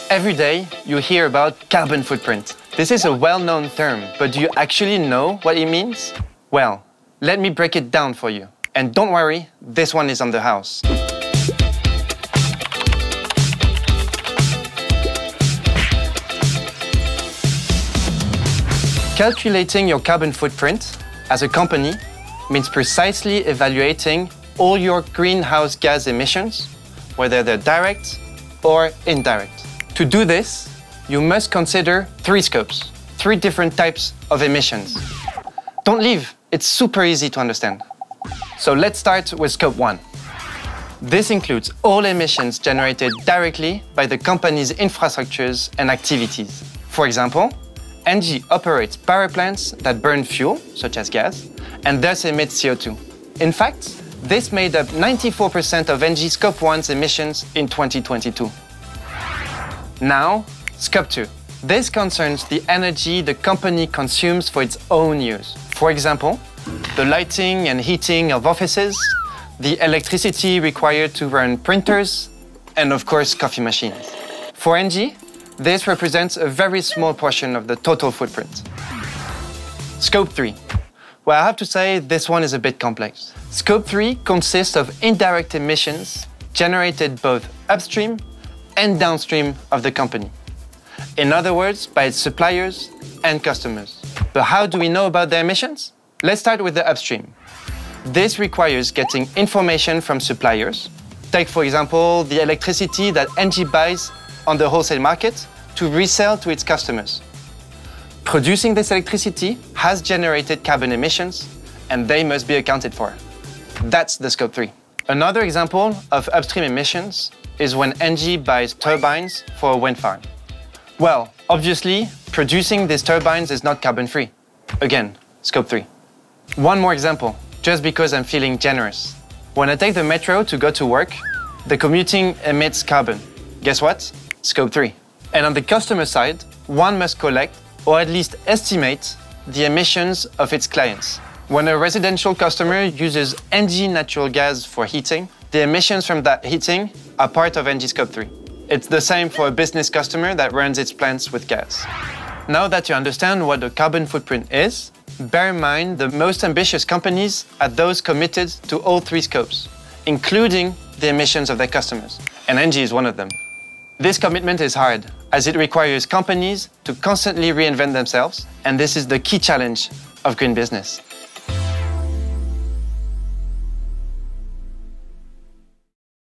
Every day, you hear about carbon footprint. This is a well-known term, but do you actually know what it means? Well, let me break it down for you. And don't worry, this one is on the house. Calculating your carbon footprint as a company means precisely evaluating all your greenhouse gas emissions, whether they're direct or indirect. To do this, you must consider 3 scopes, 3 different types of emissions. Don't leave, it's super easy to understand. So let's start with scope 1. This includes all emissions generated directly by the company's infrastructures and activities. For example, ENGIE operates power plants that burn fuel, such as gas, and thus emit CO2. In fact, this made up 94% of ENGIE Scope 1's emissions in 2022. Now, Scope 2. This concerns the energy the company consumes for its own use. For example, the lighting and heating of offices, the electricity required to run printers, and of course, coffee machines. For ENGIE, this represents a very small portion of the total footprint. Scope 3. Well, I have to say this one is a bit complex. Scope 3 consists of indirect emissions generated both upstream and downstream of the company. In other words, by its suppliers and customers. But how do we know about their emissions? Let's start with the upstream. This requires getting information from suppliers. Take, for example, the electricity that ENGIE buys on the wholesale market to resell to its customers. Producing this electricity has generated carbon emissions, and they must be accounted for. That's the Scope 3. Another example of upstream emissions is when ENGIE buys turbines for a wind farm. Well, obviously, producing these turbines is not carbon-free. Again, Scope 3. One more example, just because I'm feeling generous. When I take the metro to go to work, the commuting emits carbon. Guess what? Scope 3. And on the customer side, one must collect, or at least estimate, the emissions of its clients. When a residential customer uses ENGIE natural gas for heating, the emissions from that heating are part of ENGIE Scope 3. It's the same for a business customer that runs its plants with gas. Now that you understand what the carbon footprint is, bear in mind the most ambitious companies are those committed to all 3 scopes, including the emissions of their customers. And ENGIE is one of them. This commitment is hard, as it requires companies to constantly reinvent themselves, and this is the key challenge of green business.